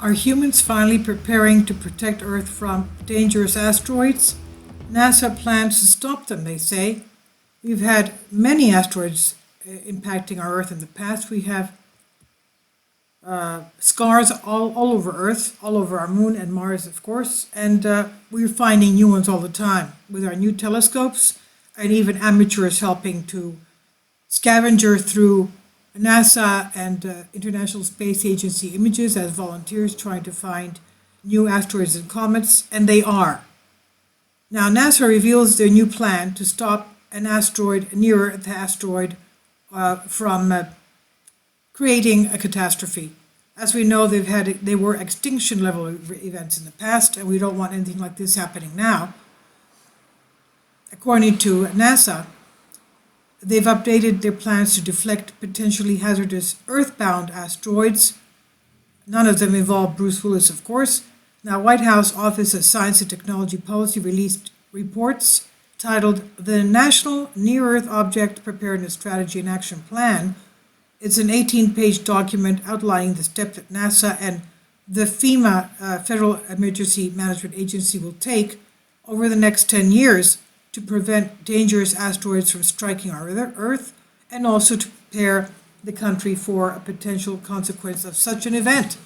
Are humans finally preparing to protect Earth from dangerous asteroids? NASA plans to stop them, they say. We've had many asteroids impacting our Earth in the past. We have scars all over Earth, all over our moon and Mars, of course, and we're finding new ones all the time with our new telescopes, and even amateurs helping to scavenger through NASA and International Space Agency images as volunteers trying to find new asteroids and comets, and they are. Now, NASA reveals their new plan to stop an asteroid, a near-Earth asteroid, from creating a catastrophe. As we know, they were extinction level events in the past, and we don't want anything like this happening now. According to NASA, they've updated their plans to deflect potentially hazardous earthbound asteroids. None of them involve Bruce Willis, of course. Now, White House Office of Science and Technology Policy released reports titled The National Near-Earth Object Preparedness Strategy and Action Plan. It's an 18-page document outlining the steps that NASA and the FEMA, Federal Emergency Management Agency, will take over the next 10 years to prevent dangerous asteroids from striking our Earth, and also to prepare the country for a potential consequence of such an event.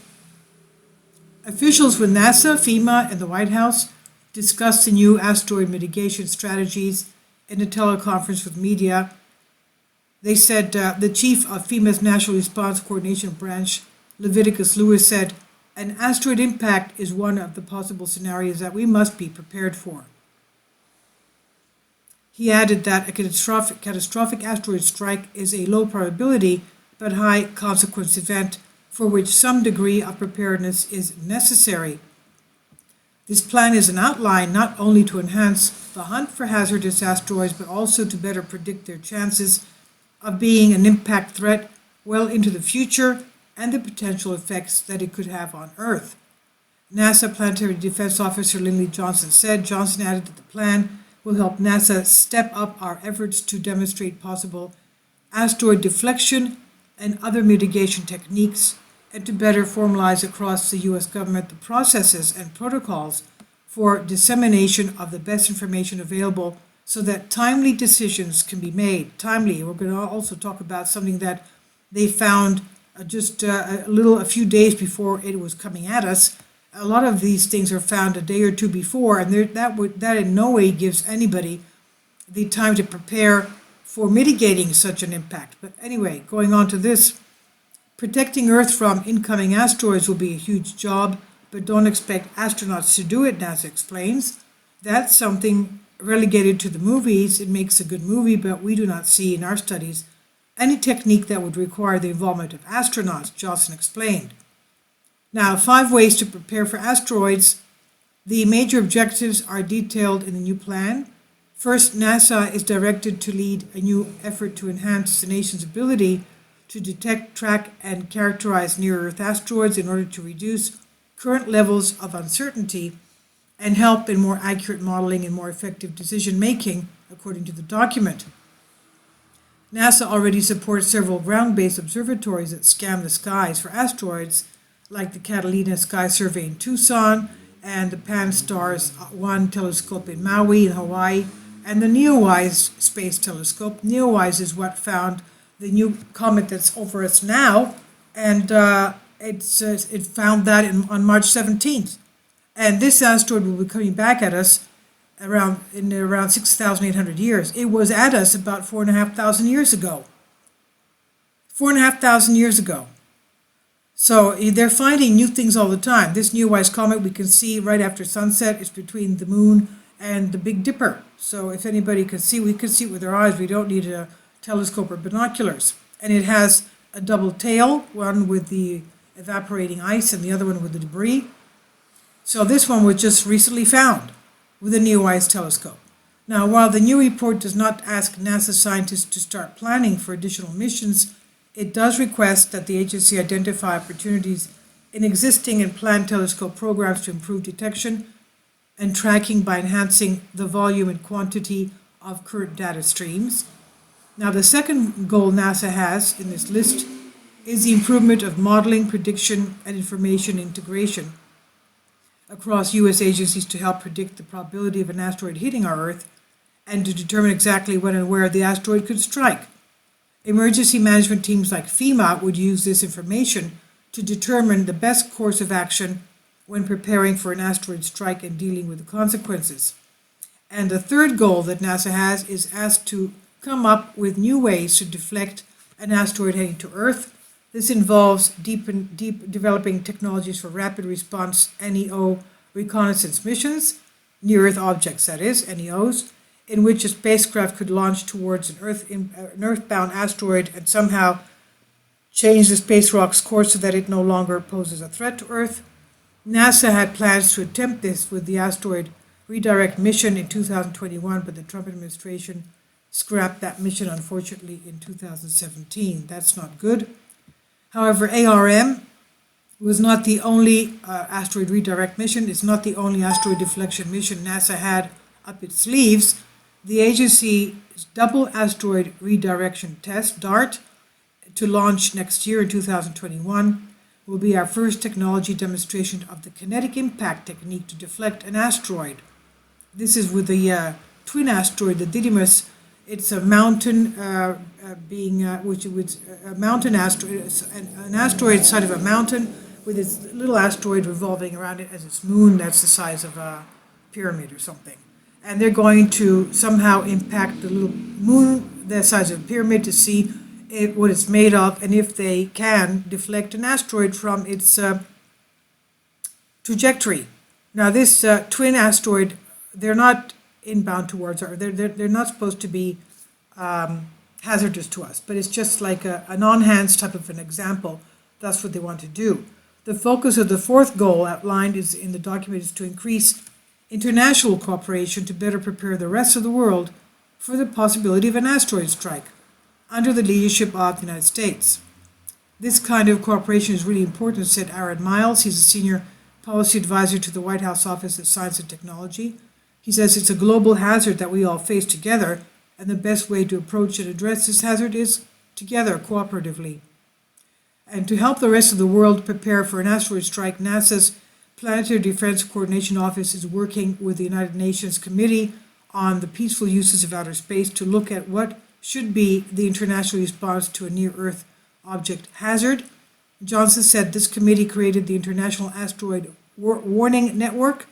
Officials with NASA, FEMA, and the White House discussed the new asteroid mitigation strategies in a teleconference with media. They said the chief of FEMA's National Response Coordination Branch, Leviticus Lewis, said, "An asteroid impact is one of the possible scenarios that we must be prepared for." He added that a catastrophic asteroid strike is a low probability but high consequence event for which some degree of preparedness is necessary. This plan is an outline not only to enhance the hunt for hazardous asteroids but also to better predict their chances of being an impact threat well into the future and the potential effects that it could have on Earth. NASA Planetary Defense Officer Lindley Johnson said. Johnson added that the plan will help NASA step up our efforts to demonstrate possible asteroid deflection and other mitigation techniques, and to better formalize across the U.S. government the processes and protocols for dissemination of the best information available so that timely decisions can be made. Timely, we're going to also talk about something that they found just a few days before it was coming at us. A lot of these things are found a day or two before, and that in no way gives anybody the time to prepare for mitigating such an impact. But anyway, going on to this, protecting Earth from incoming asteroids will be a huge job, but don't expect astronauts to do it, NASA explains. That's something relegated to the movies. It makes a good movie, but we do not see in our studies any technique that would require the involvement of astronauts, Johnson explained. Now, 5 ways to prepare for asteroids. The major objectives are detailed in the new plan. First, NASA is directed to lead a new effort to enhance the nation's ability to detect, track, and characterize near-Earth asteroids in order to reduce current levels of uncertainty and help in more accurate modeling and more effective decision-making, according to the document. NASA already supports several ground-based observatories that scan the skies for asteroids, like the Catalina Sky Survey in Tucson and the Pan-STARRS 1 telescope in Maui in Hawaii, and the NEOWISE Space Telescope. NEOWISE is what found the new comet that's over us now, and it found that on March 17th. And this asteroid will be coming back at us around 6,800 years. It was at us about 4,500 years ago. 4,500 years ago. So they're finding new things all the time. This NEOWISE comet we can see right after sunset. It's between the moon and the Big Dipper. So if anybody can see, we can see it with our eyes. We don't need a telescope or binoculars. And it has a double tail, one with the evaporating ice and the other one with the debris. So this one was just recently found with a NEOWISE telescope. Now, while the new report does not ask NASA scientists to start planning for additional missions, it does request that the agency identify opportunities in existing and planned telescope programs to improve detection and tracking by enhancing the volume and quantity of current data streams. Now, the second goal NASA has in this list is the improvement of modeling, prediction, and information integration across U.S. agencies to help predict the probability of an asteroid hitting our Earth and to determine exactly when and where the asteroid could strike. Emergency management teams like FEMA would use this information to determine the best course of action when preparing for an asteroid strike and dealing with the consequences. And the third goal that NASA has is asked to come up with new ways to deflect an asteroid heading to Earth. This involves deep developing technologies for rapid response NEO reconnaissance missions, near Earth objects that is, NEOs, in which a spacecraft could launch towards an earthbound asteroid and somehow change the space rock's course so that it no longer poses a threat to Earth. NASA had plans to attempt this with the asteroid redirect mission in 2021, but the Trump administration scrapped that mission, unfortunately, in 2017. That's not good. However, ARM was not the only asteroid redirect mission. It's not the only asteroid deflection mission NASA had up its sleeves. The agency's double asteroid redirection test, DART, to launch next year in 2021, will be our first technology demonstration of the kinetic impact technique to deflect an asteroid. This is with the twin asteroid, the Didymos. It's a mountain which was a mountain asteroid, an asteroid side of a mountain with its little asteroid revolving around it as its moon. That's the size of a pyramid or something. And they're going to somehow impact the little moon, the size of a pyramid, to see what it's made of, and if they can deflect an asteroid from its trajectory. Now, this twin asteroid, they're not inbound towards Earth. They're not supposed to be hazardous to us, but it's just like a non-hands type of an example. That's what they want to do. The focus of the fourth goal outlined is in the document is to increase international cooperation to better prepare the rest of the world for the possibility of an asteroid strike under the leadership of the United States. This kind of cooperation is really important, said Aaron Miles. He's a senior policy advisor to the White House Office of Science and Technology. He says it's a global hazard that we all face together, and the best way to approach and address this hazard is together, cooperatively. And to help the rest of the world prepare for an asteroid strike, NASA's Planetary Defense Coordination Office is working with the United Nations Committee on the Peaceful Uses of Outer Space to look at what should be the international response to a near-Earth object hazard. Johnson said this committee created the International Asteroid Warning Network,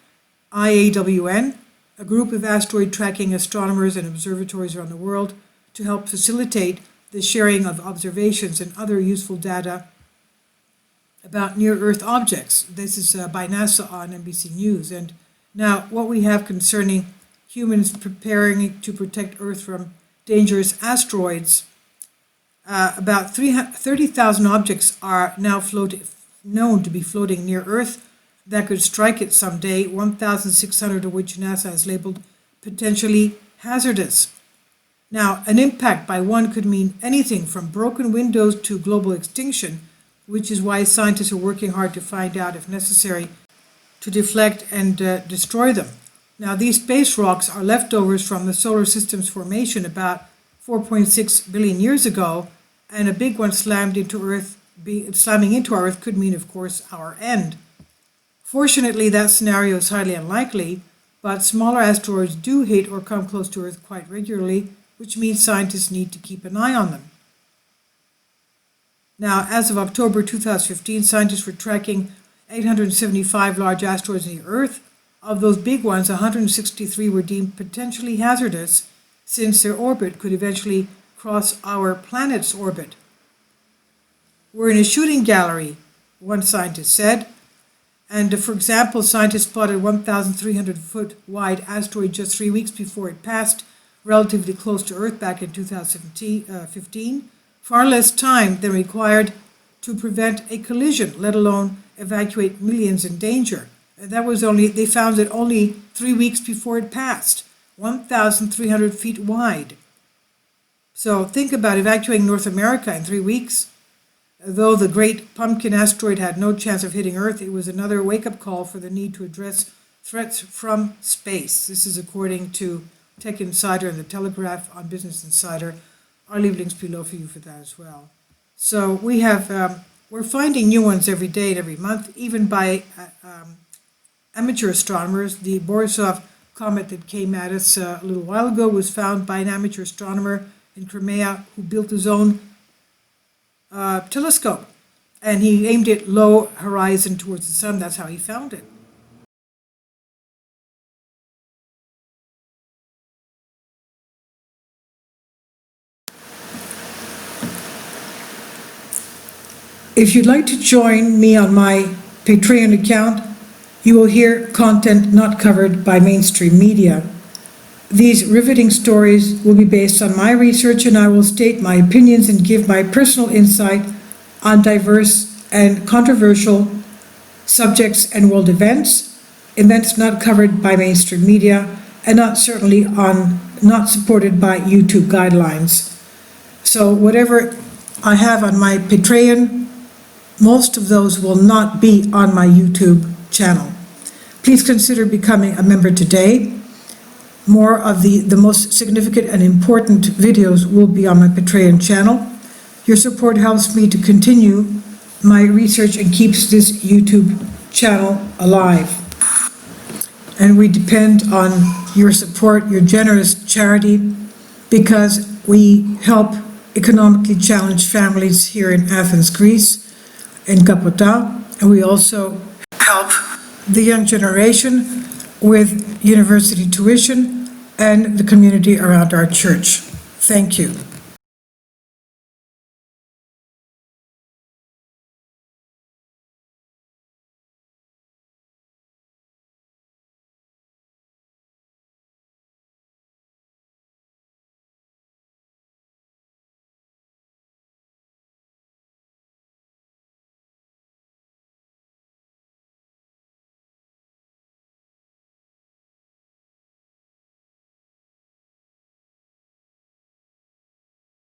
IAWN, a group of asteroid tracking astronomers and observatories around the world to help facilitate the sharing of observations and other useful data about near-Earth objects. This is by NASA on NBC News. And now what we have concerning humans preparing to protect Earth from dangerous asteroids, about 30,000 objects are now known to be floating near Earth that could strike it someday, 1,600 of which NASA has labeled potentially hazardous. Now, an impact by one could mean anything from broken windows to global extinction, which is why scientists are working hard to find out, if necessary, to deflect and destroy them. Now, these space rocks are leftovers from the solar system's formation about 4.6 billion years ago, and a big one slamming into our Earth could mean, of course, our end. Fortunately, that scenario is highly unlikely, but smaller asteroids do hit or come close to Earth quite regularly, which means scientists need to keep an eye on them. Now, as of October 2015, scientists were tracking 875 large asteroids near Earth. Of those big ones, 163 were deemed potentially hazardous, since their orbit could eventually cross our planet's orbit. We're in a shooting gallery, one scientist said. And for example, scientists spotted a 1,300-foot wide asteroid just 3 weeks before it passed relatively close to Earth back in 2015, far less time than required to prevent a collision, let alone evacuate millions in danger. And they found it only 3 weeks before it passed, 1,300 feet wide. So think about evacuating North America in 3 weeks. Though the Great Pumpkin asteroid had no chance of hitting Earth, it was another wake-up call for the need to address threats from space. This is according to Tech Insider and The Telegraph on Business Insider. I'll leave links below for you for that as well. So we have, we're finding new ones every day and every month, even by amateur astronomers. The Borisov comet that came at us a little while ago was found by an amateur astronomer in Crimea who built his own telescope. And he aimed it low horizon towards the sun. That's how he found it. If you'd like to join me on my Patreon account, you will hear content not covered by mainstream media. These riveting stories will be based on my research, and I will state my opinions and give my personal insight on diverse and controversial subjects and world events not covered by mainstream media, and not supported by YouTube guidelines. So whatever I have on my Patreon, most of those will not be on my YouTube channel. Please consider becoming a member today. More of the most significant and important videos will be on my Patreon channel. Your support helps me to continue my research and keeps this YouTube channel alive. And we depend on your support, your generous charity, because we help economically challenged families here in Athens, Greece, in Kapota, and we also help the young generation with university tuition and the community around our church. Thank you.